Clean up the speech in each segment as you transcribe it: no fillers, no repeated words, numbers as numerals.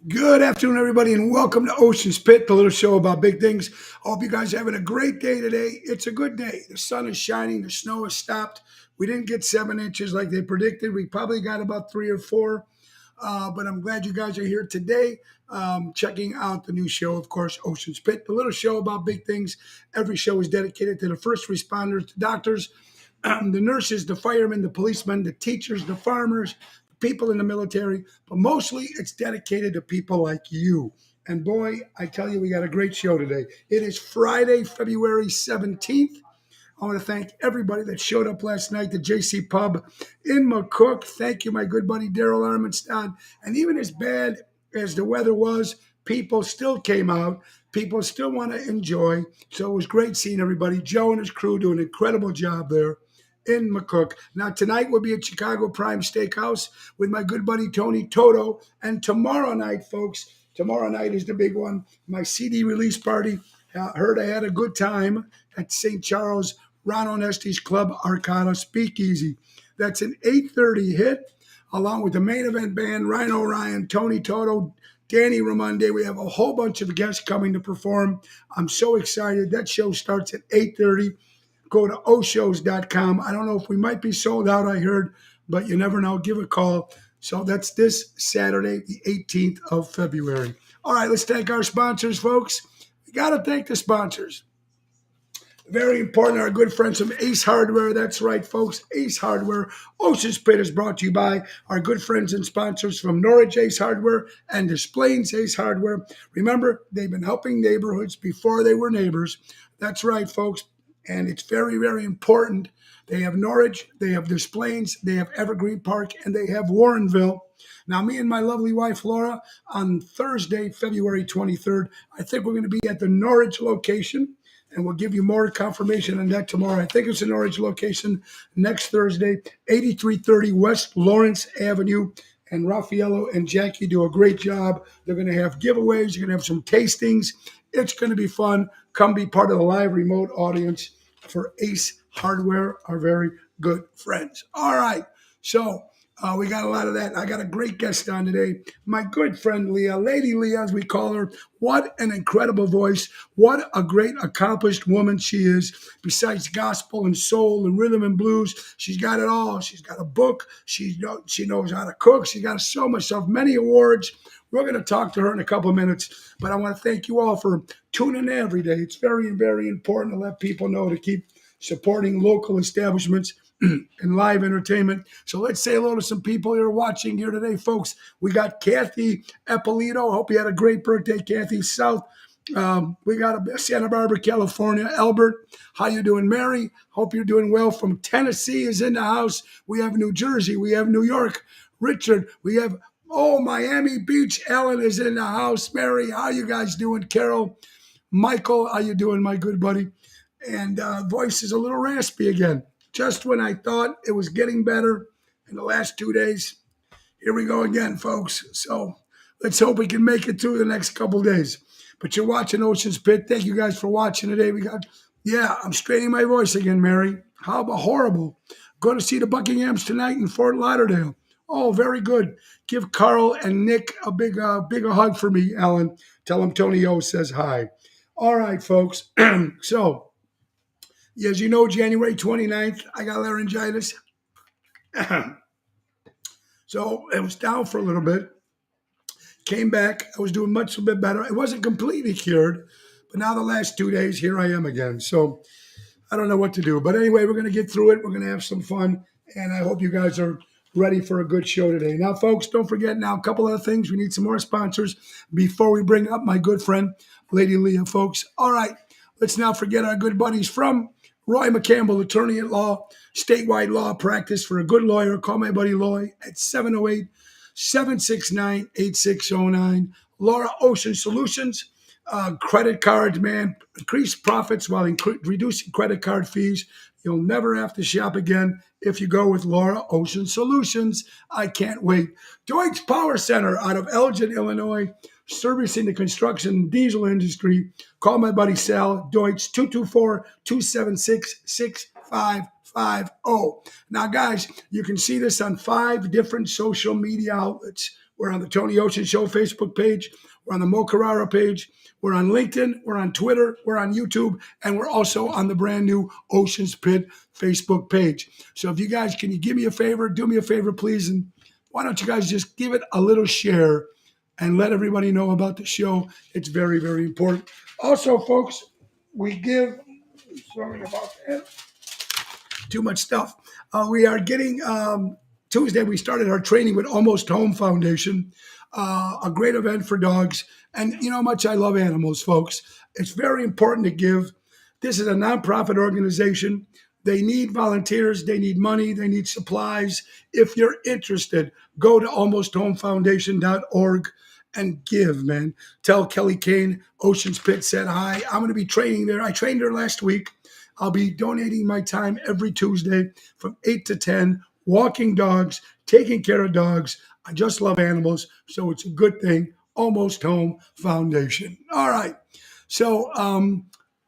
Good afternoon, everybody, and welcome to Ocean's Pit, the little show about big things. I hope you guys are having a great day today. It's a good day. The sun is shining. The snow has stopped. We didn't get 7 inches like they predicted. We probably got about 3 or 4. But I'm glad you guys are here today, checking out the new show, of course, Ocean's Pit, the little show about big things. Every show is dedicated to the first responders, the doctors, the nurses, the firemen, the policemen, the teachers, the farmers, the people in the military, but mostly it's dedicated to people like you. And boy, I tell you, we got a great show today. It is Friday, February 17th. I want to thank everybody that showed up last night, the JC Pub in McCook. Thank you, my good buddy Daryl Armenstein. And even as bad as the weather was, people still came out. People still want to enjoy. So it was great seeing everybody. Joe and his crew do an incredible job there in McCook. Now, tonight we'll be at Chicago Prime Steakhouse with my good buddy Tony Toto. And tomorrow night, folks, tomorrow night is the big one, my CD release party. Heard I had a good time at St. Charles Ron Onesti's Club Arcana Speakeasy. That's an 8:30 hit, along with the main event band, Rhino Ryan, Tony Toto, Danny Ramonde. We have a whole bunch of guests coming to perform. I'm so excited. That show starts at 8:30. Go to oshows.com. I don't know if we might be sold out, I heard, but you never know. Give a call. So that's this Saturday, the 18th of February. All right, let's thank our sponsors, folks. We got to thank the sponsors. Very important, our good friends from Ace Hardware. That's right, folks. Ace Hardware. Ocean's Pit is brought to you by our good friends and sponsors from Norwich Ace Hardware and Des Plaines Ace Hardware. Remember, they've been helping neighborhoods before they were neighbors. That's right, folks. And it's very, very important. They have Norwich, they have Des Plaines, they have Evergreen Park, and they have Warrenville. Now, me and my lovely wife, Laura, on Thursday, February 23rd, I think we're going to be at the Norwich location, and we'll give you more confirmation on that tomorrow. I think it's the Norwich location next Thursday, 8330 West Lawrence Avenue. And Raffaello and Jackie do a great job. They're going to have giveaways. You're going to have some tastings. It's going to be fun. Come be part of the live remote audience for Ace Hardware, our very good friends. All right. So we got a lot of that. I got a great guest on today. My good friend Leah, Lady Leah, as we call her. What an incredible voice. What a great accomplished woman she is. Besides gospel and soul and rhythm and blues, she's got it all. She's got a book. She knows how to cook. She got so much stuff, many awards. We're going to talk to her in a couple of minutes, but I want to thank you all for tuning in every day. It's very, very important to let people know to keep supporting local establishments and live entertainment. So let's say hello to some people here watching here today, folks. We got Kathy Eppolito. Hope you had a great birthday, Kathy. South. We got Santa Barbara, California. Albert, how you doing? Mary, hope you're doing well. From Tennessee is in the house. We have New Jersey. We have New York. Richard, we have Miami Beach. Ellen is in the house. Mary, how you guys doing? Carol, Michael, how you doing, my good buddy? And voice is a little raspy again. Just when I thought it was getting better in the last 2 days, here we go again, folks. So let's hope we can make it through the next couple days. But you're watching Ocean's Pit. Thank you guys for watching today. I'm straining my voice again, Mary. How about horrible? Going to see the Buckinghams tonight in Fort Lauderdale. Oh, very good. Give Carl and Nick a big hug for me, Alan. Tell them Tony O says hi. All right, folks. So, as you know, January 29th, I got laryngitis. So it was down for a little bit. Came back. I was doing much a bit better. It wasn't completely cured, but now the last 2 days, here I am again. So I don't know what to do. But anyway, we're going to get through it. We're going to have some fun. And I hope you guys are ready for a good show today. Now, folks, don't forget now a couple other things. We need some more sponsors before we bring up my good friend, Lady Leah, folks. All right. Let's not forget our good buddies from Roy McCampbell, attorney at law, statewide law practice. For a good lawyer, call my buddy Loy at 708-769-8609. Laura Ocean Solutions, credit cards, man, increase profits while reducing credit card fees. You'll never have to shop again if you go with Laura Ocean Solutions. I can't wait. Deutsch Power Center out of Elgin, Illinois, servicing the construction and diesel industry. Call my buddy Sal, Deutsch, 224-276-6550. Now, guys, you can see this on 5 different social media outlets. We're on the Tony Ocean Show Facebook page. We're on the Mo Carrara page. We're on LinkedIn. We're on Twitter. We're on YouTube. And we're also on the brand new Oceans Pit Facebook page. So if you guys, can you give me a favor? Do me a favor, please. And why don't you guys just give it a little share and let everybody know about the show? It's very, very important. Also, folks, we give, sorry about that, too much stuff. We are getting, Tuesday, we started our training with Almost Home Foundation, a great event for dogs. And you know how much I love animals, folks. It's very important to give. This is a nonprofit organization. They need volunteers, they need money, they need supplies. If you're interested, go to almosthomefoundation.org and give, man. Tell Kelly Kane, Oceans Pit said hi. I'm going to be training there. I trained there last week. I'll be donating my time every Tuesday from 8 to 10, walking dogs, taking care of dogs. I just love animals, so it's a good thing. Almost Home Foundation. All right. So,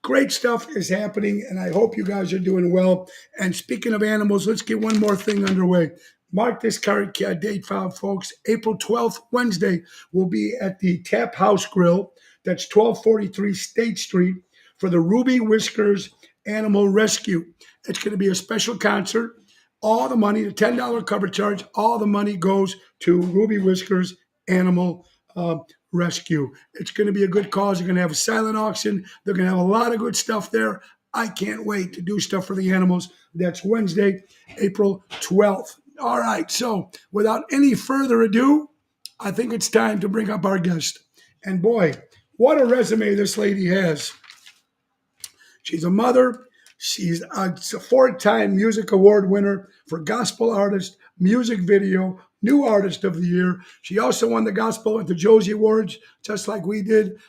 great stuff is happening, and I hope you guys are doing well. And speaking of animals, let's get one more thing underway. Mark this current date file, folks. April 12th, Wednesday, we'll be at the Tap House Grill. That's 1243 State Street for the Ruby Whiskers Animal Rescue. It's going to be a special concert. All the money, the $10 cover charge, all the money goes to Ruby Whiskers Animal Rescue. It's going to be a good cause. They're going to have a silent auction. They're going to have a lot of good stuff there. I can't wait to do stuff for the animals. That's Wednesday, April 12th. All right. So without any further ado, I think it's time to bring up our guest. And boy, what a resume this lady has. She's a mother. She's a four-time music award winner for Gospel Artist, Music Video, New Artist of the Year. She also won the Gospel at the Josie Awards, just like we did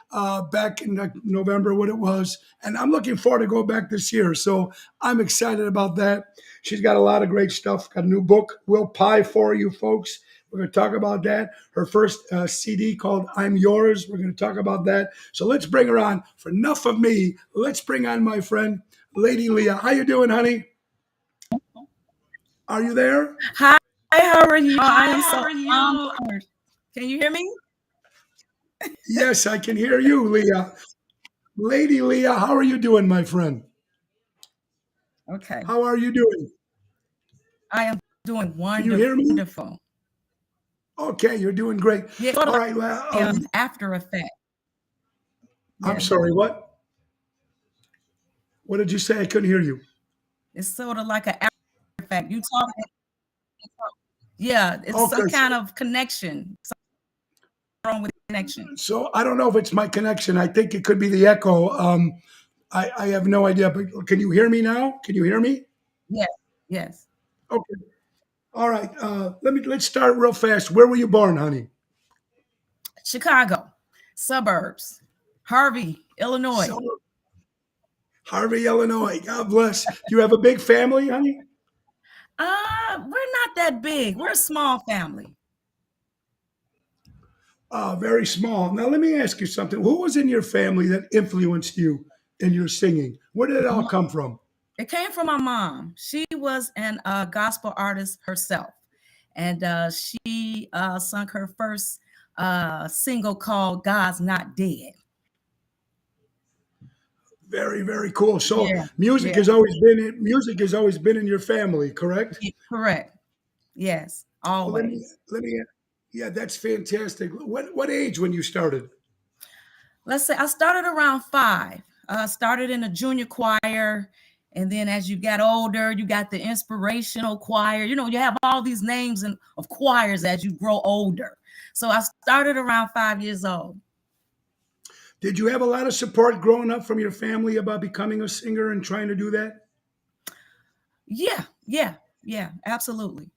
back in November, what it was. And I'm looking forward to go back this year. So I'm excited about that. She's got a lot of great stuff. Got a new book, Will Pie, for you folks. We're going to talk about that. Her first CD called I'm Yours. We're going to talk about that. So let's bring her on. For enough of me, let's bring on my friend, Lady Leah. How you doing, honey? Are you there? Hi, how are you? I am so honored. Can you hear me? Yes, I can hear you, Leah. Lady Leah, how are you doing, my friend? Okay. How are you doing? I am doing Can you hear me? wonderful. Okay, you're doing great. Yeah, All right. Well, after effect. I'm Yes. sorry. What? What did you say? I couldn't hear you. It's sort of like an after effect. You talk. Yeah, it's some Okay. kind of connection. Something wrong with connection. So I don't know if it's my connection. I think it could be the echo. I have no idea. But can you hear me now? Can you hear me? Yes, yes. Okay. All right. Let's start real fast. Where were you born, honey? Chicago, suburbs, Harvey, Illinois. So, Harvey, Illinois. God bless. Do you have a big family, honey? We're not that big. We're a small family. Very small. Now, let me ask you something. Who was in your family that influenced you in your singing? Where did it all come from? It came from my mom. She was an gospel artist herself, and she sung her first single called "God's Not Dead." Very, very cool. So, Yeah, music yeah, has always been in your family, correct? correct. Yes, Well, always. yeah, that's fantastic. What age when you started? Let's say I started around 5. Started in a junior choir, and then as you got older, you got the inspirational choir. You know, you have all these names of choirs as you grow older. So I started around 5 years old. Did you have a lot of support growing up from your family about becoming a singer and trying to do that? Yeah, yeah, absolutely.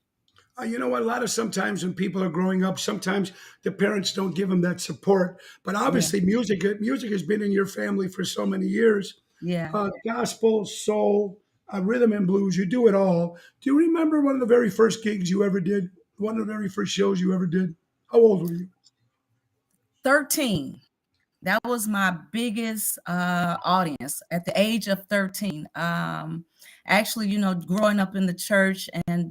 You know what? A lot of sometimes when people are growing up, sometimes the parents don't give them that support. But Yeah, obviously, music has been in your family for so many years. yeah. Gospel, soul, rhythm and blues. You do it all. Do you remember one of the very first gigs you ever did? One of the very first shows you ever did? How old were you? 13. That was my biggest audience at the age of 13. Actually, growing up in the church and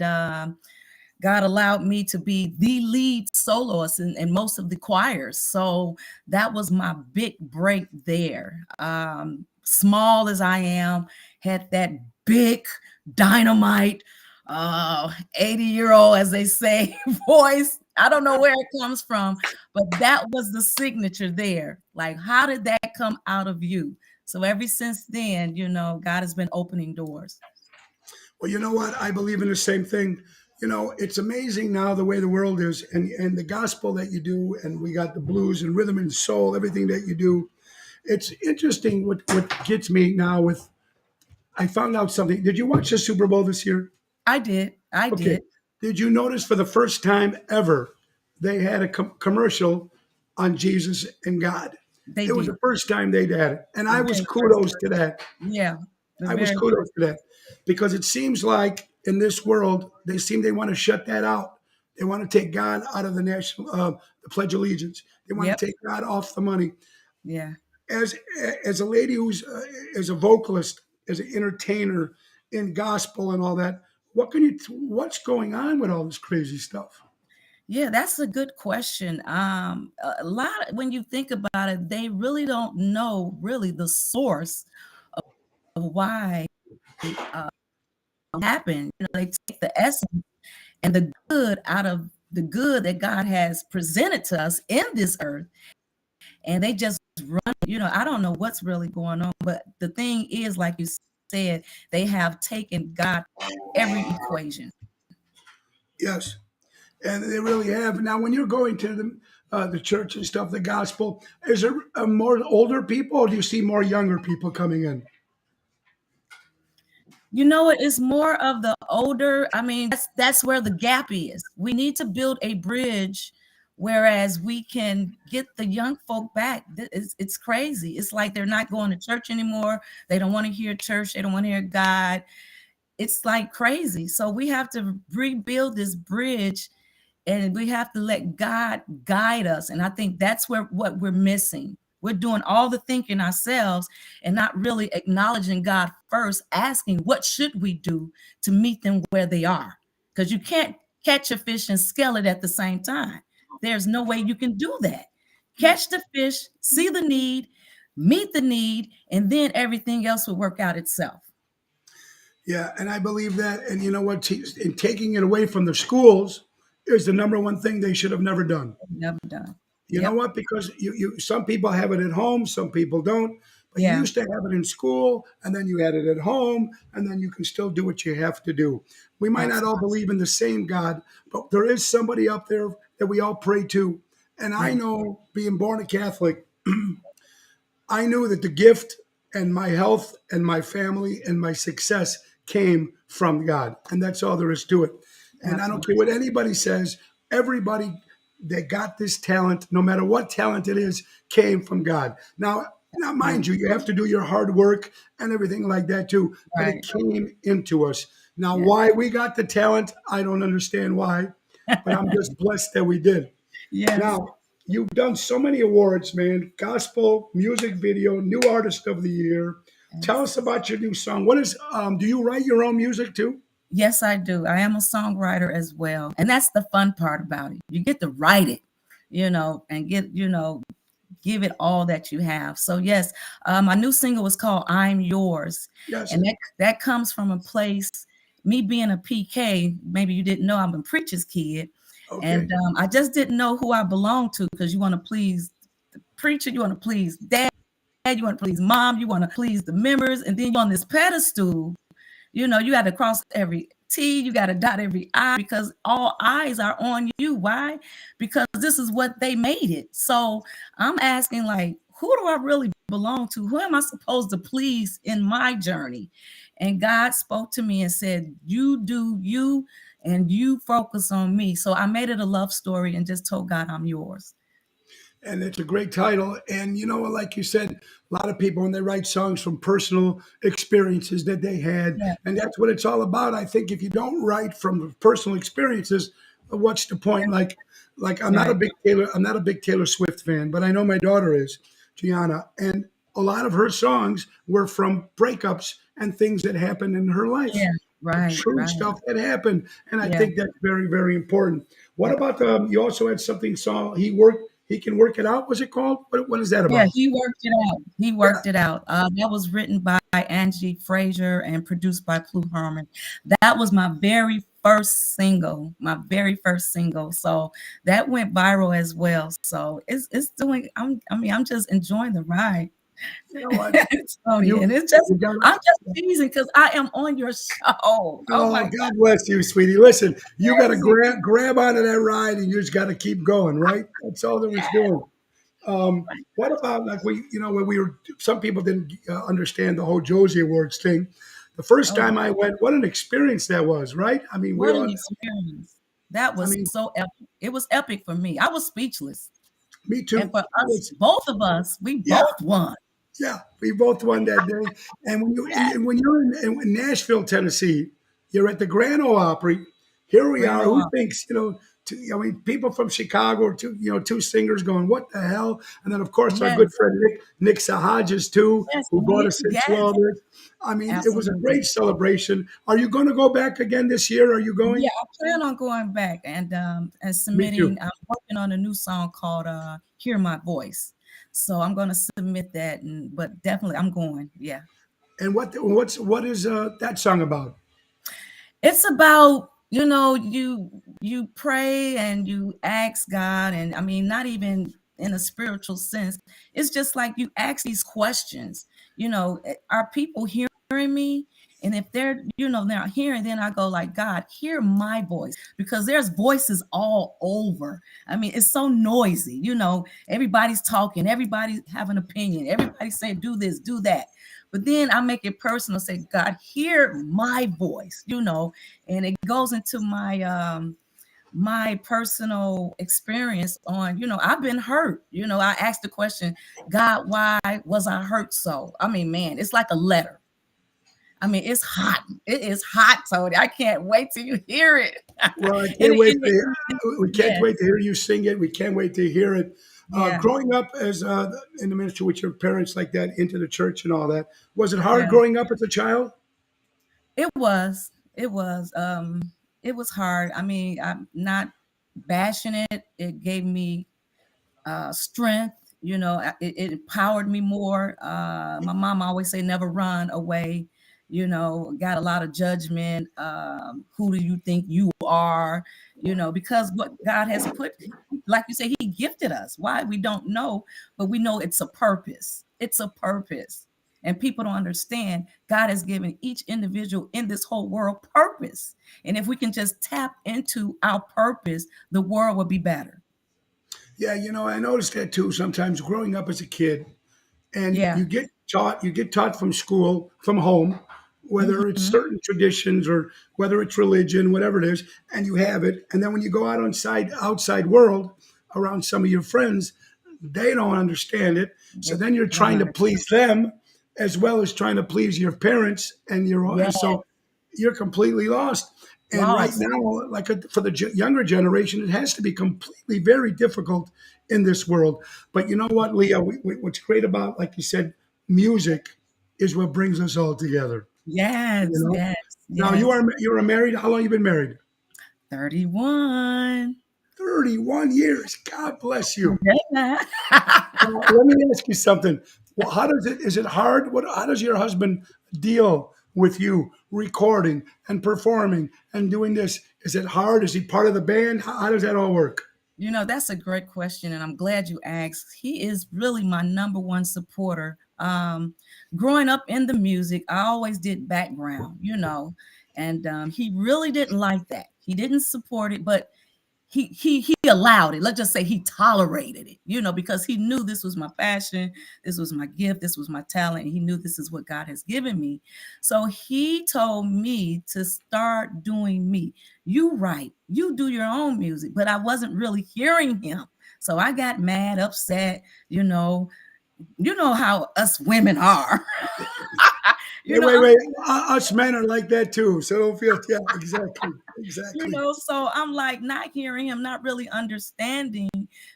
God allowed me to be the lead soloist in most of the choirs. So that was my big break there. Small as I am, had that big dynamite 80-year-old, as they say, voice. I don't know where it comes from, but that was the signature there. Like, how did that come out of you? So ever since then, God has been opening doors. Well, you know what? I believe in the same thing. It's amazing now the way the world is, and the gospel that you do, and we got the blues and rhythm and soul, everything that you do. It's interesting what gets me now with. I found out something. Did you watch the Super Bowl this year? I did. I Okay. did. Did you notice for the first time ever they had a commercial on Jesus and God? They It was did. the first time they'd had it, and The I was very first kudos to that. Yeah, the I was very kudos first. to that because it seems like in this world they want to shut that out. They want to take God out of the the Pledge of Allegiance. They want Yep. to take God off the money. Yeah. As as a lady who's as a vocalist, as an entertainer in gospel and all that, what's going on with all this crazy stuff? Yeah, that's a good question. A lot when you think about it, they really don't know really the source of why uh happened. They take the essence and the good out of the good that God has presented to us in this earth, and they just run. I don't know what's really going on, but the thing is, like you said, they have taken God every equation. Yes, and they really have. Now, when you're going to the church and stuff, the gospel, is there more older people, or do you see more younger people coming in? It's more of the older. I mean, that's where the gap is. We need to build a bridge, whereas we can get the young folk back. It's crazy. It's like they're not going to church anymore. They don't want to hear church. They don't want to hear God. It's like crazy. So we have to rebuild this bridge, and we have to let God guide us. And I think that's what we're missing. We're doing all the thinking ourselves and not really acknowledging God first, asking what should we do to meet them where they are? Because you can't catch a fish and scale it at the same time. There's no way you can do that. Catch the fish, see the need, meet the need, and then everything else will work out itself. Yeah, and I believe that. And you know what? In taking it away from the schools is the number one thing they should have never done. Never done. You know Yep. what? Because some people have it at home, some people don't. But you Yeah. used to have it in school, and then you had it at home, and then you can still do what you have to do. We might not all Absolutely. believe in the same God, but there is somebody up there that we all pray to. And I Yeah. know, being born a Catholic, I knew that the gift and my health and my family and my success came from God. And that's all there is to it. And I don't Absolutely. care what anybody says, everybody that got this talent, no matter what talent it is, came from God. Now, Yeah. mind you, you have to do your hard work and everything like that too, but it Right. came into us. Now, Yeah. why we got the talent, I don't understand why, but I'm just blessed that we did. Yes. Now, you've done so many awards, man. Gospel, music video, new artist of the year. Tell us Yes. about your new song. What is do you write your own music too? Yes, I do. I am a songwriter as well. And that's the fun part about it. You get to write it, and give it all that you have. So yes, my new single was called I'm Yours. Yes. And that comes from a place, me being a PK, maybe you didn't know I'm a preacher's kid. Okay. And I just didn't know who I belonged to, because you want to please the preacher, you want to please dad, you want to please mom, you want to please the members, and then you're on this pedestal. You got to cross every T, you got to dot every I, because all eyes are on you. Why? Because this is what they made it. So I'm asking, like, who do I really belong to? Who am I supposed to please in my journey? And God spoke to me and said, you do you, and you focus on me. So I made it a love story and just told God I'm yours. And it's a great title. And you know, like you said, a lot of people when they write songs from personal experiences that they had, Yeah, and that's what it's all about. I think if you don't write from personal experiences, what's the point? Like right. I'm not a big Taylor Swift fan, but I know my daughter is, Gianna, and a lot of her songs were from breakups and things that happened in her life. Yeah, the Right, true right. stuff that happened. And I Yeah, think that's very, very important. What yeah. about you also had something saw he can work it out, was it called? What is that Yeah, about? he worked it out. He Yeah. worked it out. That was written by Angie Fraser and produced by Plu Harmon. That was my very first single, my very first single. So that went viral as well. So it's doing. I mean, I'm just enjoying the ride. You know what? Tony, You and it's just you got I'm just teasing because I am on your show. Oh Oh, my God, God bless you, sweetie. Listen, you got to crazy. grab onto that ride, and you just got to keep going, right? That's all there was doing. What about like when we were? Some people didn't understand the whole Josie Awards thing. The first Oh, time I went, what an experience that was, right? I mean, we what all. an experience. That I was mean, so epic. It was epic for me. I was speechless. me And too. for us, both of us, we Yeah, both won. yeah, we both won that day. And Yes, when you're in Nashville, Tennessee, you're at the Grand Ole Opry. Here we Grand are. Ole Who Opry. thinks I mean, people from Chicago, two singers going, "What the hell?" And then, of course, our good Yes, friend Nick Sahajas too, yes, who brought Nick. us into all Yes, this. I mean, it was a absolutely. great celebration. Are you going to go back again this year? Are you Yeah, going? I plan on going back and Me too. submitting. I'm working on a new song called "Hear My Voice," so I'm going to submit that. But definitely, I'm going. Yeah. And what is that song about? It's about, you pray and you ask God, and I mean, not even in a spiritual sense. It's just like you ask these questions. Are people hearing me? And if they're not hearing, then I go like, God, hear my voice, because there's voices all over. I mean, it's so noisy. Everybody's talking, everybody's having an opinion, everybody's saying do this, do that. But then I make it personal, say, God, hear my voice, and it goes into my personal experience on, I've been hurt. I asked the question, God, why was I hurt so? I mean, man, it's like a letter. I mean, it's hot. It is hot, Tony. I can't wait till you hear it. Well, I And can't wait to it- we can't yeah, wait to hear you sing it. We can't wait to hear it. yeah, Growing up as in the ministry with your parents like that, into the church and all that, was it hard yeah. growing up as a child? It was. It was hard. I mean, I'm not bashing it. It gave me strength. It empowered me more. My mom always say, never run away. Got a lot of judgment. Who do you think you are? Because what God has put, like you say, He gifted us. Why we don't know, but we know it's a purpose. It's a purpose. And people don't understand God has given each individual in this whole world purpose. And if we can just tap into our purpose, the world will be better. Yeah, I noticed that too. Sometimes growing up as a kid, and Yeah. you get taught from school, from home, whether it's Hmm. certain traditions or whether it's religion, whatever it is, and you have it. And then when you go out outside world around some of your friends, they don't understand it. So They then you're don't trying to understand. please them as well as trying to please your parents, Yeah, and so you're completely lost. And right lost. now, for the younger generation, it has to be completely very difficult in this world. But you know what, Leah? What's great about, like you said, music is what brings us all together. You Yes, know. yes, Now yes. you're married. How long you been married? 31. 31 years. God bless you. Yeah. Now, let me ask you something. Well, how does it? Is it hard? How does your husband deal with you recording and performing and doing this? Is it hard? Is he part of the band? How does that all work? That's a great question, and I'm glad you asked. He is really my number one supporter. Growing up in the music, I always did background, and he really didn't like that. He didn't support it, but he allowed it. Let's just say he tolerated it, because he knew this was my passion, this was my gift, this was my talent. And he knew this is what God has given me. So he told me to start doing me. You write, you do your own music, but I wasn't really hearing him. So I got mad, upset, how us women are. you know, I'm Wait. Us men are like that too. So don't feel. Yeah, exactly, exactly. so I'm like not hearing him, not really understanding,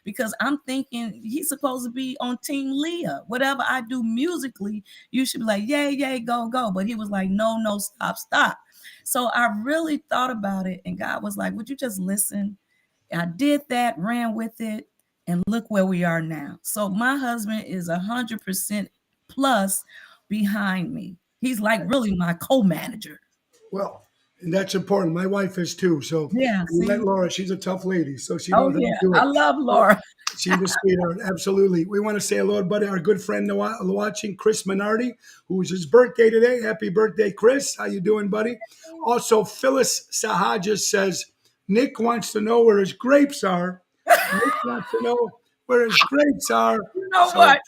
because I'm thinking he's supposed to be on Team Leah. Whatever I do musically, you should be like, yay, yay, go, go. But he was like, no, no, stop, stop. So I really thought about it, and God was like, would you just listen? I did that, ran with it, and look where we are now. So my husband is 100% plus behind me. He's like really my co-manager. Well, and that's important. My wife is too. So Yeah, you met see? Laura. She's a tough lady, so she Oh knows how to yeah, do I it. love Well, Laura. she's a sweetheart. Absolutely. We want to say hello, buddy, our good friend watching, Chris Minardi, who's his birthday today. Happy birthday, Chris. How you doing, buddy? Also, Phyllis Sahaja says, Nick wants to know where his grapes are. Nick wants to know where his grapes are. You know So what?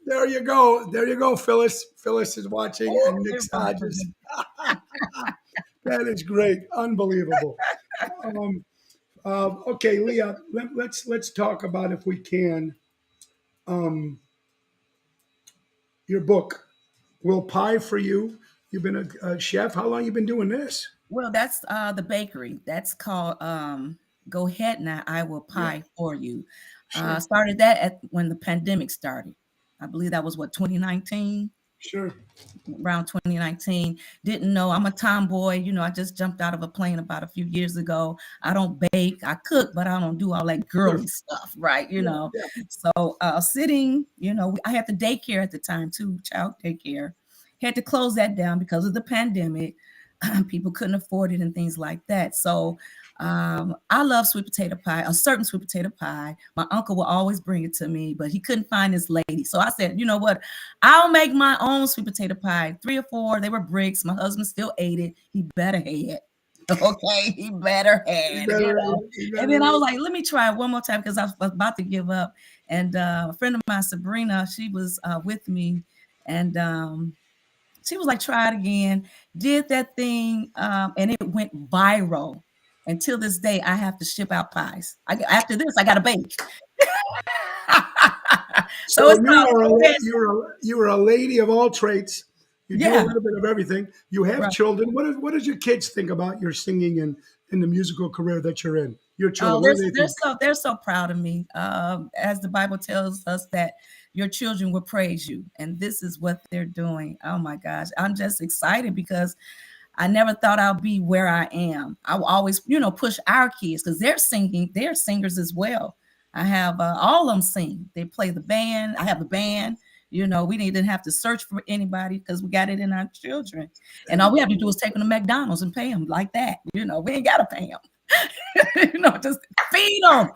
there you go. There you go, Phyllis. Phyllis is watching, Oh, and Nick it was Hodges. good. That is great. Unbelievable. Okay, Leah, let's talk about, if we can, um, your book, Will Pie for You. You've been a chef. How long you been doing this? Well, that's the bakery. That's called Go Ahead Now, I Will Yeah, Pie for You. sure, Started that at when the pandemic started. I believe that was what 2019, sure. around 2019. Didn't know I'm a tomboy. I just jumped out of a plane about a few years ago. I don't bake. I cook, but I don't do all that Sure. girly stuff, right? Yeah, yeah. So sitting, I had the daycare at the time too, child daycare. Had to close that down because of the pandemic. People couldn't afford it and things like that. So I love sweet potato pie, a certain sweet potato pie. My uncle will always bring it to me, but he couldn't find his lady. So I said, you know what? I'll make my own sweet potato pie. 3 or 4, they were bricks. My husband still ate it. He better had. Okay, he better You had. better, you And then better. I was like, let me try it one more time because I was about to give up. And a friend of mine, Sabrina, she was with me, and she was like, try it again. Did that thing, and it went viral. Until this day, I have to ship out pies. After this, I got to bake. So So it's called Go Ahead. you are a lady of all traits. You do a Yeah, little bit of everything. You have right. children. What does your kids think about your singing and in the musical career that you're in? Your Oh, children, what do they think? they're so proud of me. As the Bible tells us that your children will praise you, and this is what they're doing. Oh my gosh, I'm just excited because I never thought I'd be where I am. I will always, push our kids because they're singing, they're singers as well. I have all of them sing. They play the band. I have a band. We didn't have to search for anybody because we got it in our children. And all we have to do is take them to McDonald's and pay them like that. We ain't got to pay them. Just feed them,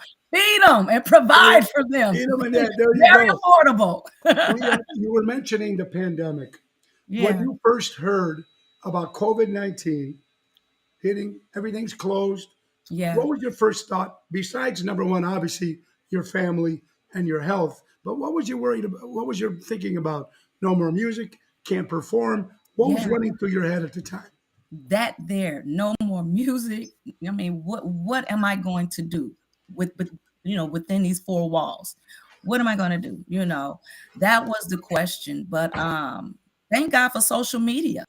and provide for them. Either one, yeah, there you Very go. affordable. Leah, you were mentioning the pandemic. When Yeah, you first heard about COVID-19 hitting, everything's closed. yeah. What was your first thought? Besides number one, obviously your family and your health, but what was you worried about? What was your thinking about? No more music, can't perform. What was Yeah. running through your head at the time? That there, no more music. I mean, what am I going to do with within these 4 walls? What am I going to do? That was the question. But thank God for social media.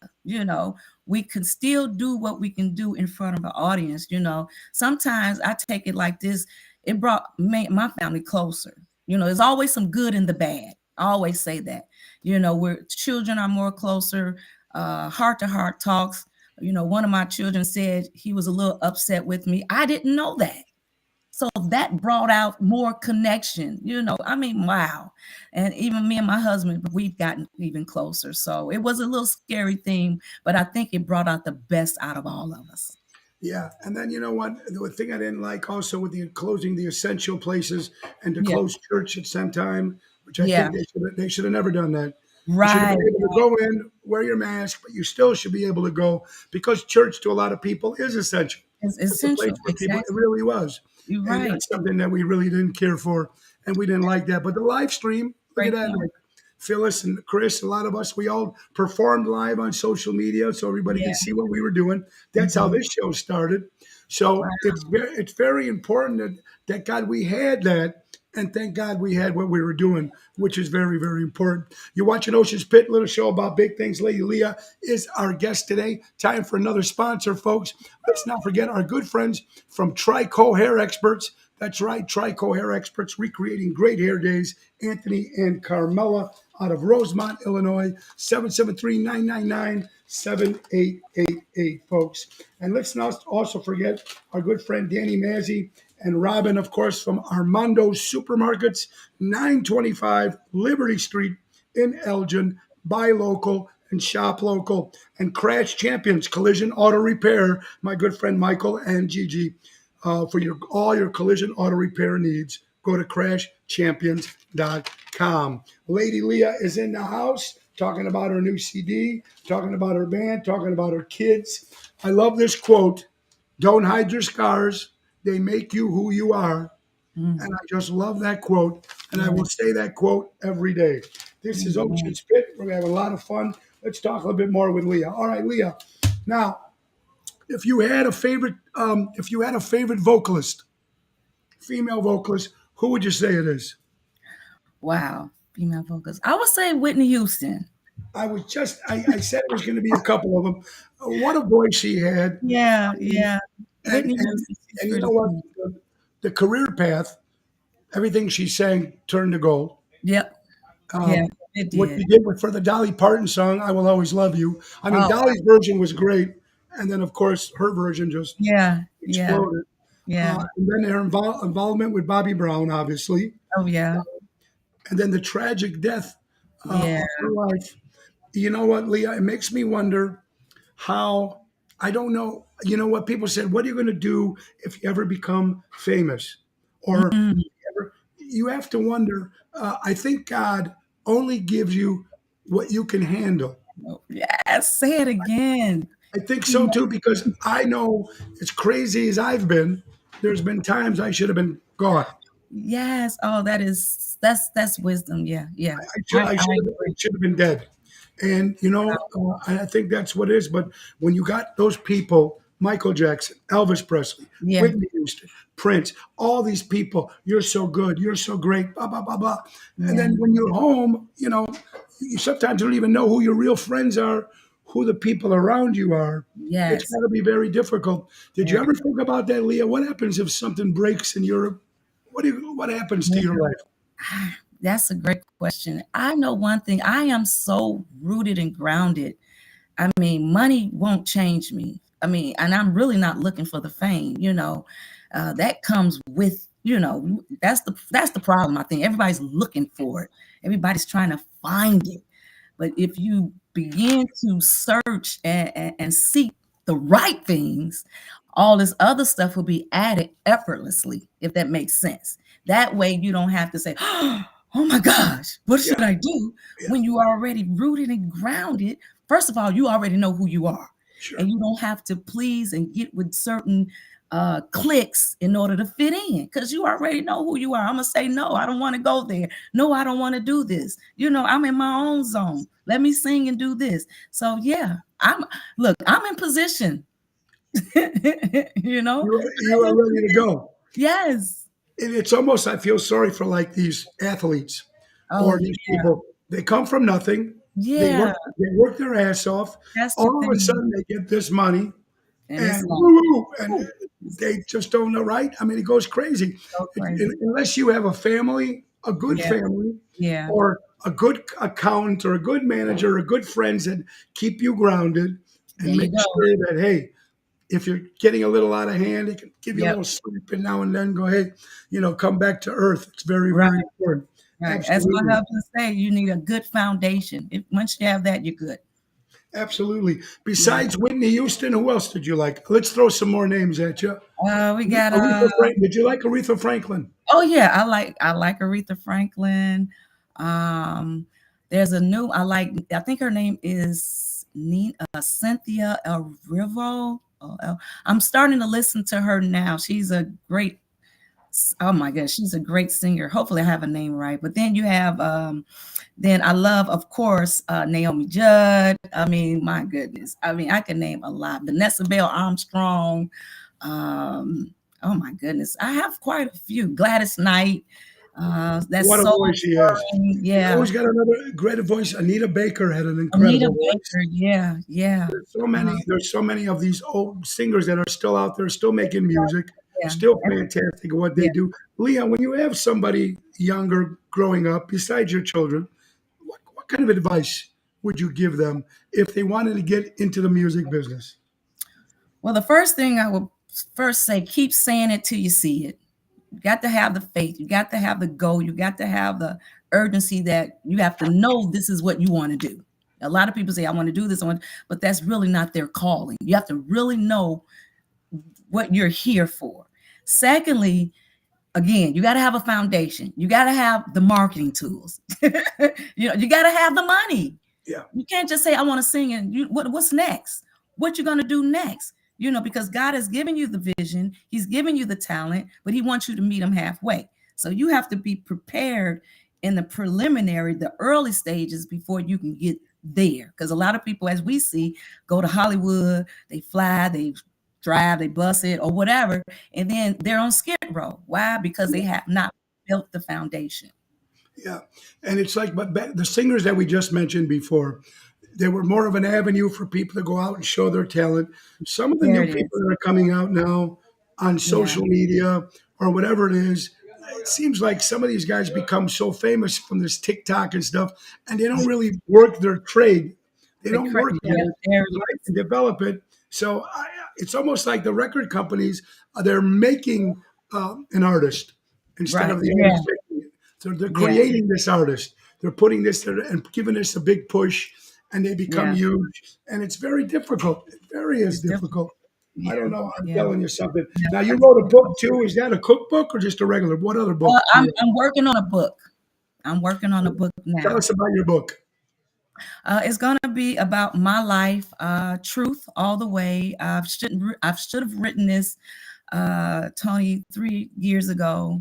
We can still do what we can do in front of an audience. Sometimes I take it like this. It brought my family closer. There's always some good in the bad. I always say that. Where children are more closer, heart to heart talks. One of my children said he was a little upset with me. I didn't know that. So that brought out more connection. I mean, wow. And even me and my husband, we've gotten even closer. So it was a little scary thing, but I think it brought out the best out of all of us. Yeah, and then you know what? The thing I didn't like also with the closing the essential places and to Yeah. close church at some time, which I Yeah. think they should have never done that. You should have Right. been able to go in, wear your mask, but you still should be able to go because church to a lot of people is essential. It's It's a place essential. where people, it Exactly. really was. You're And right. that's something that we really didn't care for and we didn't like that. But the live stream, look at Great that. point. Like Phyllis and Chris, a lot of us, we all performed live on social media so everybody Yeah. could see what we were doing. That's how Mhm. this show started. So Wow. it's very important that God, we had that. And thank God we had what we were doing, which is very, very important. You're watching Ocean's Pit, little show about big things. Lady Leah is our guest today. Time for another sponsor, folks. Let's not forget our good friends from Trico Hair Experts. That's right, Trico Hair Experts recreating great hair days. Anthony and Carmela out of Rosemont, Illinois, 773-999-7888, folks. And let's not also forget our good friend Danny Mazzi and Robin, of course, from Armando Supermarkets, 925 Liberty Street in Elgin. Buy local and shop local. And Crash Champions Collision Auto Repair, my good friend Michael and Gigi, for all your collision auto repair needs. Go to crashchampions.com. Lady Leah is in the house talking about her new CD, talking about her band, talking about her kids. I love this quote: "Don't hide your scars. They make you who you are." And I just love that quote. And I will say that quote every day. This is Ocean Spit. We're going to have a lot of fun. Let's talk a little bit more with Leah. All right, Leah. Now, if you had a favorite vocalist, female vocalist, who would you say it is? Wow, female vocals. I would say Whitney Houston. I said it was going to be a couple of them. What a voice she had. Yeah. And you know what? The career path, everything she sang turned to gold. Yep. It What did. you did for the Dolly Parton song, "I Will Always Love You." I mean, Oh. Dolly's version was great. And then, of course, her version just Yeah. exploded. And then her involvement with Bobby Brown, obviously. Oh, yeah. And then the tragic death Yeah. of her life. You know what, Leah? It makes me wonder how, I don't know. You know what? People said, what are you going to do if you ever become famous? Or Mhm. you have to wonder. I think God only gives you what you can handle. Yes. Say it again. I think so too, because I know, as crazy as I've been, there's been times I should have been gone. Yes. Oh, that's wisdom. Yeah. I should have been dead. And, I think that's what it is. But when you got those people, Michael Jackson, Elvis Presley, Yeah. Whitney Houston, Prince, all these people, you're so good, you're so great, blah, blah, blah, blah. And then when you're home, you sometimes don't even know who your real friends are, who the people around you are. Yes. It's got to be very difficult. Did you ever think about that, Leah? What happens if something breaks in Europe? What happens to your life? That's a great question. I know one thing. I am so rooted and grounded. I mean, money won't change me. I mean, and I'm really not looking for the fame. That comes with. That's the problem. I think everybody's looking for it. Everybody's trying to find it. But if you begin to search and seek the right things, all this other stuff will be added effortlessly, if that makes sense. That way you don't have to say, oh my gosh, what should I do? When you are already rooted and grounded. First of all, you already know who you are. Sure. And you don't have to please and get with certain clicks in order to fit in, because you already know who you are. I'm gonna say, no, I don't want to go there. No, I don't want to do this. I'm in my own zone. Let me sing and do this. So yeah, I'm in position. You are ready to go. Yes. It's almost, I feel sorry for like these athletes or these people. They come from nothing. Yeah. They work their ass off. All of a sudden they get this money and they just don't know, right? I mean, it goes crazy. Unless you have a family, a good family, or a good accountant or a good manager or good friends that keep you grounded and make sure that, hey, if you're getting a little out of hand, it can give you a little slip and now and then go, hey, come back to earth. It's very, very important. Right. As my husband say, you need a good foundation. Once you have that, you're good. Absolutely. Besides Whitney Houston, who else did you like? Let's throw some more names at you. We got Did you like Aretha Franklin? Oh yeah, I like Aretha Franklin. There's a new I think her name is Cynthia Erivo. I'm starting to listen to her now. She's a great, oh my gosh, she's a great singer. Hopefully I have a name right. But then you have then I love, of course, Naomi Judd. I mean, my goodness. I mean, I can name a lot. Vanessa Bell Armstrong. Oh my goodness. I have quite a few. Gladys Knight. That's what a voice she has. Yeah. Always got another great voice. Anita Baker had an incredible voice. Baker, yeah. There's so many of these old singers that are still out there, still making music. Yeah. still fantastic at what they Yeah. do. Leon, when you have somebody younger growing up, besides your children, what kind of advice would you give them if they wanted to get into the music business? Well, the first thing I would first say, keep saying it till you see it. You got to have the faith. You got to have the goal. You got to have the urgency that you have to know this is what you want to do. A lot of people say, I want to do this, but that's really not their calling. You have to really know what you're here for. Secondly, again, you got to have a foundation. You got to have the marketing tools. You got to have the money. Yeah. You can't just say, I want to sing, and what's next? What you going to do next? Because God has given you the vision, he's given you the talent, but he wants you to meet him halfway. So you have to be prepared in the preliminary, the early stages before you can get there. Because a lot of people, as we see, go to Hollywood, they fly, they drive, they bus it or whatever, and then they're on Skid Row. Why? Because they have not built the foundation. Yeah. And it's like, but the singers that we just mentioned before, they were more of an avenue for people to go out and show their talent. Some of the There new it people is. that are coming out now on Yeah. social media or whatever it is, it seems like some of these guys become so famous from this TikTok and stuff, and they don't really work their trade. They don't work at Yeah, it there it right, is. and develop it. So it's almost like the record companies, they're making an artist instead Right. of the Yeah. artist making it. So they're Yeah. creating this artist. They're putting this there and giving this a big push, and they become Yeah. huge. And it's very difficult. It very is It's difficult. difficult. I Yeah. don't know. I'm Yeah. telling you something. Yeah. Now you wrote a book too. Is that a cookbook or just a regular? What other book? I'm working on a book. I'm working on a book Tell now. us about your book. It's gonna be about my life, truth all the way. I should have written this, Tony, 3 years ago,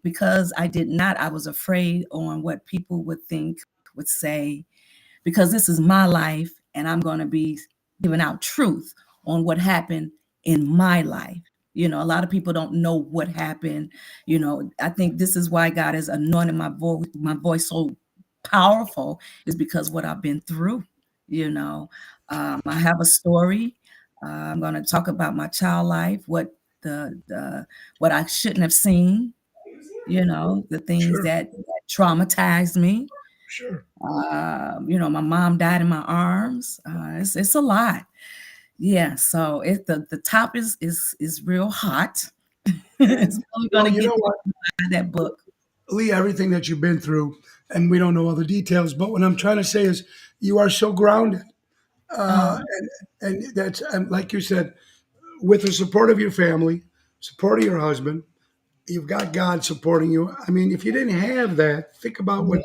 because I did not. I was afraid on what people would think, would say, because this is my life, and I'm gonna be giving out truth on what happened in my life. A lot of people don't know what happened. I think this is why God has anointed my voice so powerful, is because what I've been through. I have a story. I'm going to talk about my child life, what I shouldn't have seen. The things Sure, that traumatized me. sure. My mom died in my arms. It's a lot. Yeah. So the top is real hot. It's really Well, going to you get know what, that book. Lee, everything that you've been through, and we don't know all the details, but what I'm trying to say is you are so grounded. Uh, Um, and that's, and like you said, with the support of your family, support of your husband, you've got God supporting you. I mean, if you didn't have that, think about yeah.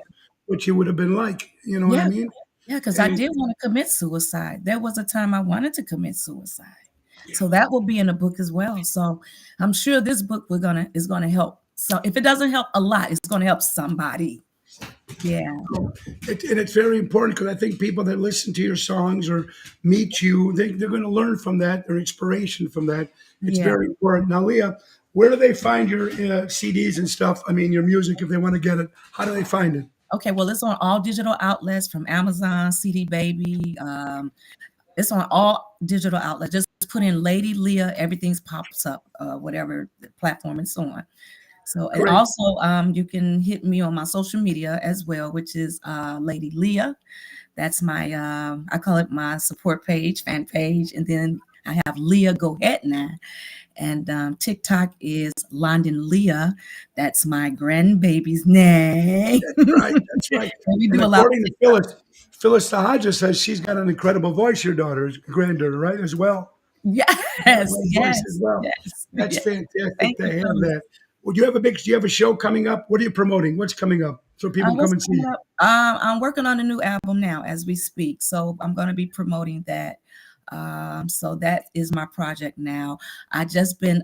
what you would have been like. You know what I Yeah. mean? Yeah, because I And did want to commit suicide. There was a time I wanted to commit suicide. yeah, So that will be in the book as well. So I'm sure this book is gonna help. So if it doesn't help a lot, it's gonna help somebody. Yeah. and it's very important because I think people that listen to your songs or meet you, they're going to learn from that, their inspiration from that. It's Yeah. very important. Now, Leah, where do they find your CDs and stuff? I mean, your music, if they want to get it, how do they find it? Okay. Well, it's on all digital outlets from Amazon, CD Baby. It's on all digital outlets. Just put in Lady Leah, everything's pops up, whatever platform it's on. So, and Great. also, you can hit me on my social media as well, which is Lady Leah. That's my, I call it my support page, fan page. And then I have Leah Go Ahead Now. And TikTok is London Leah. That's my grandbaby's name. That's right. That's right. And we And do a lot of according to Phyllis Sahaja says she's got an incredible voice, your daughter's granddaughter, right? As well. Yes, Great voice as yes, well. yes, That's yes. fantastic Thank to you have so much. that. Well, do you have a show coming up? What are you promoting? What's coming up so people can come What's and see coming you? up? I'm working on a new album now as we speak, so I'm going to be promoting that. So that is my project now. I just been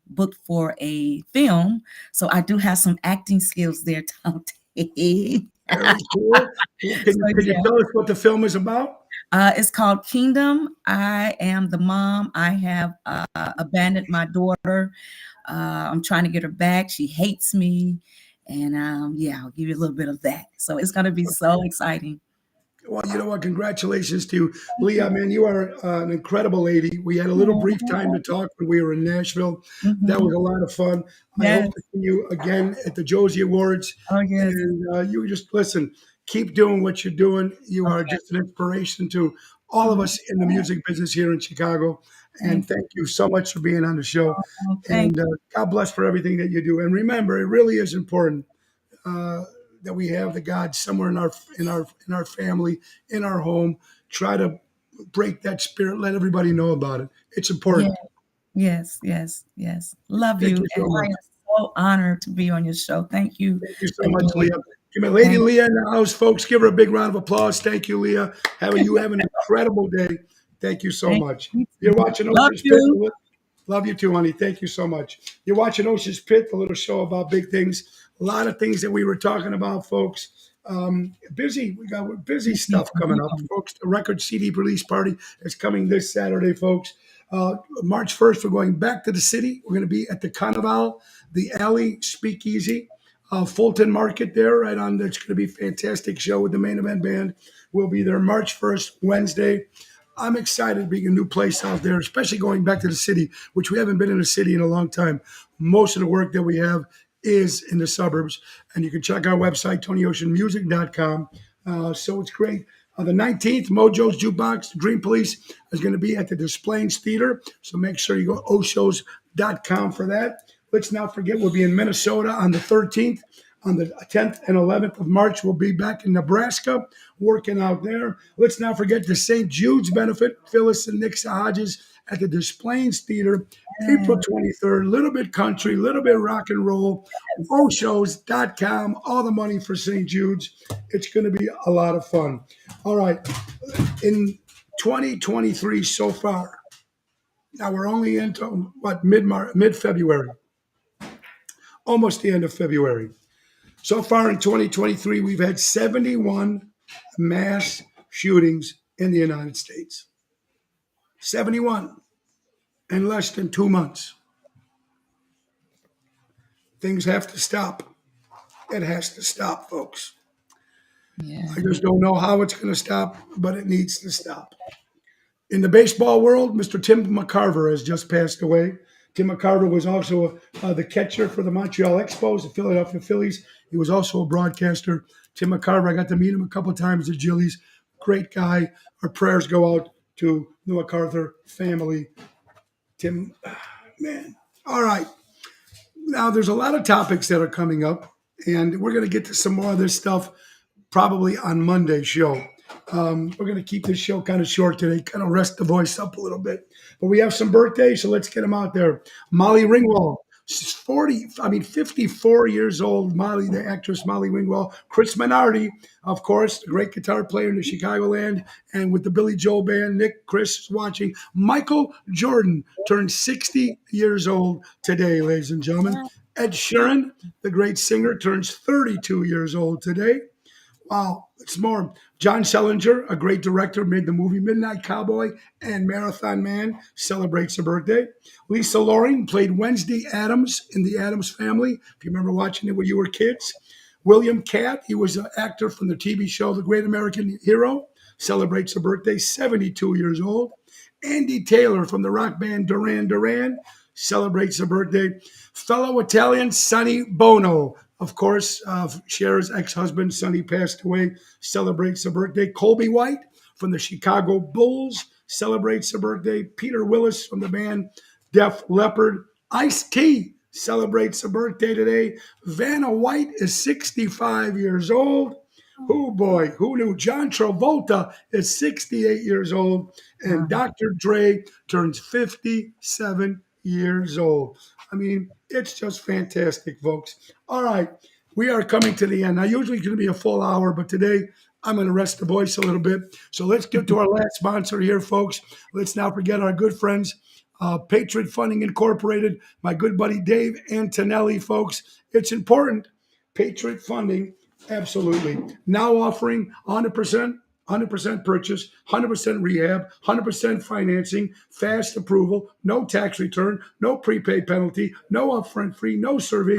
booked for a film, so I do have some acting skills there, Tony. Very cool. So Can you yeah, tell us what the film is about? it's called Kingdom. I am the mom. I have abandoned my daughter. I'm trying to get her back. She hates me, and yeah, I'll give you a little bit of that. So it's going to be so exciting. Well, you know what? Congratulations to you, Leah. Man, you are an incredible lady. We had a little brief time to talk when we were in Nashville. That Mhm. was a lot of fun. I Yes. hope to see you again at the Josie Awards. Oh, yes. And you just listen, keep doing what you're doing. You are Okay. just an inspiration to all of us in the music business here in Chicago. And Thank thank you so much for being on the show. you. Thank And God bless for everything that you do. And remember, it really is important uh, that we have the God somewhere in our family, in our home. Try to break that spirit. Let everybody know about it. It's you. important. Yes, yes, yes. Love Thank you. you And so I much. am so honored to be on your show. Thank you Thank you so much, again. Leah. Give me Lady Thank Leah in the house, folks. Give her a big round of applause. Thank you, Leah. You have an incredible day. Thank you so thank much. you. You're watching Love Ocean's Pit. you. Love you too, honey. Thank you so much. You're watching Ocean's Pit, the little show about big things. A lot of things that we were talking about, folks. Busy. We got busy stuff coming up, folks. The record CD release party is coming this Saturday, folks. March 1st, we're going back to the city. We're going to be at the Carnival, the Alley Speakeasy, Fulton Market there, right on. It's going to be a fantastic show with the Main Event Band. We'll be there March 1st, Wednesday. I'm excited being a new place out there, especially going back to the city, which we haven't been in the city in a long time. Most of the work that we have is in the suburbs. And you can check our website, TonyOceanMusic.com. So it's great. On the 19th, Mojo's Jukebox, Dream Police is going to be at the Des Plaines Theater. So make sure you go oshos.com for that. Let's not forget, we'll be in Minnesota on the 13th. On the 10th and 11th of March, we'll be back in Nebraska working out there. Let's not forget the St. Jude's benefit, Phyllis and Nick Hodges at the Des Plaines Theater, April 23rd. A little bit country, a little bit rock and roll. Oshos.com, all the money for St. Jude's. It's going to be a lot of fun. All right. In 2023 so far, now we're only into what, mid-February, almost the end of February. So far in 2023, we've had 71 mass shootings in the United States. 71 in less than 2 months. Things have to stop. It has to stop, folks. Yeah. I just don't know how it's going to stop, but it needs to stop. In the baseball world, Mr. Tim McCarver has just passed away. Tim McCarver was also the catcher for the Montreal Expos, the Philadelphia Phillies. He was also a broadcaster. Tim McCarver, I got to meet him a couple of times at Gillies. Great guy. Our prayers go out to the MacArthur family. Tim, man. All right. Now, there's a lot of topics that are coming up, and we're going to get to some more of this stuff probably on Monday's show. We're going to keep this show kind of short today, kind of rest the voice up a little bit. But we have some birthdays, so let's get them out there. Molly Ringwald, she's 54 years old. Molly, the actress Molly Ringwald. Chris Minardi, of course, the great guitar player in the Chicagoland and with the Billy Joel Band. Nick, Chris is watching. Michael Jordan turned 60 years old today, ladies and gentlemen. Ed Sheeran, the great singer, turns 32 years old today. Wow, it's more. John Selinger, a great director, made the movie Midnight Cowboy and Marathon Man, celebrates her birthday. Lisa Loring played Wednesday Addams in The Addams Family, if you remember watching it when you were kids. William Catt, he was an actor from the TV show The Great American Hero, celebrates her birthday, 72 years old. Andy Taylor from the rock band Duran Duran celebrates her birthday. Fellow Italian Sonny Bono, of course, Cher's ex-husband, Sonny, passed away, celebrates her birthday. Colby White from the Chicago Bulls celebrates her birthday. Peter Willis from the band Def Leppard. Ice-T celebrates her birthday today. Vanna White is 65 years old. Oh boy, who knew? John Travolta is 68 years old, and Dr. Dre turns 57 years old. I mean, it's just fantastic, folks. All right, we are coming to the end. Now, usually it's going to be a full hour, but today I'm going to rest the voice a little bit. So let's get to our last sponsor here, folks. Let's not forget our good friends, Patriot Funding Incorporated, my good buddy Dave Antonelli, folks. It's important. Patriot Funding, absolutely. Now offering 100% purchase, 100% rehab, 100% financing, fast approval, no tax return, no prepaid penalty, no upfront fee, no survey.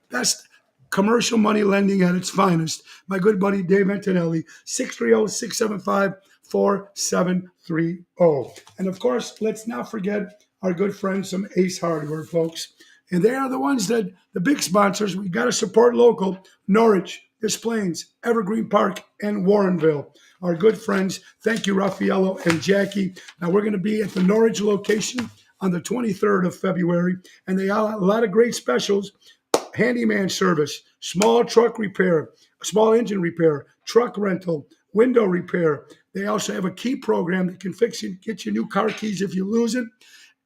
Best commercial money lending at its finest. My good buddy Dave Antonelli, 630-675-4730. And of course, let's not forget our good friends from Ace Hardware, folks. And they are the ones that, the big sponsors, we got to support local, Norwich, Des Plaines, Evergreen Park, and Warrenville. Our good friends, thank you, Raffaello and Jackie. Now, we're going to be at the Norwich location on the 23rd of February, and they have a lot of great specials. Handyman service, small truck repair, small engine repair, truck rental, window repair. They also have a key program that can fix you, get you new car keys if you lose it.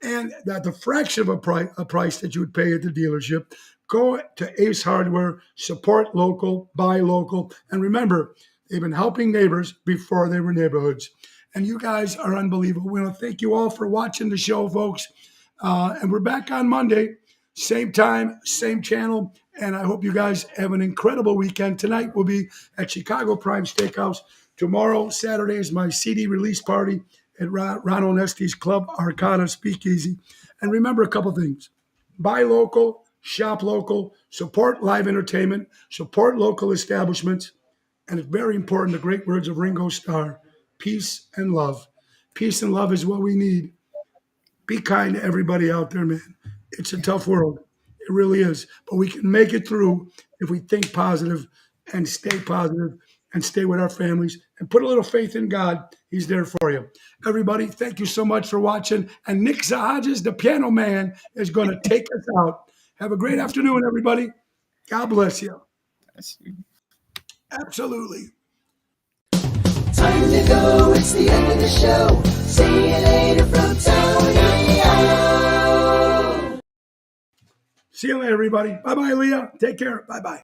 And at the fraction of a price that you would pay at the dealership. Go to Ace Hardware, support local, buy local. And remember, they've been helping neighbors before they were neighborhoods. And you guys are unbelievable. We want to thank you all for watching the show, folks. And we're back on Monday, same time, same channel. And I hope you guys have an incredible weekend. Tonight we'll be at Chicago Prime Steakhouse. Tomorrow, Saturday, is my CD release party at Ron Onesti's Club Arcana Speakeasy. And remember a couple things. Buy local, shop local, support live entertainment, support local establishments. And it's very important, the great words of Ringo Starr, peace and love. Peace and love is what we need. Be kind to everybody out there, man. It's a tough world. It really is. But we can make it through if we think positive and stay positive and stay with our families and put a little faith in God. He's there for you. Everybody, thank you so much for watching. And Nick Zahajas, the piano man, is going to take us out. Have a great afternoon, everybody. God bless you. Absolutely. Time to go, it's the end of the show. See you later from Tony O. See you later, everybody. Bye-bye, Leah. Take care. Bye-bye.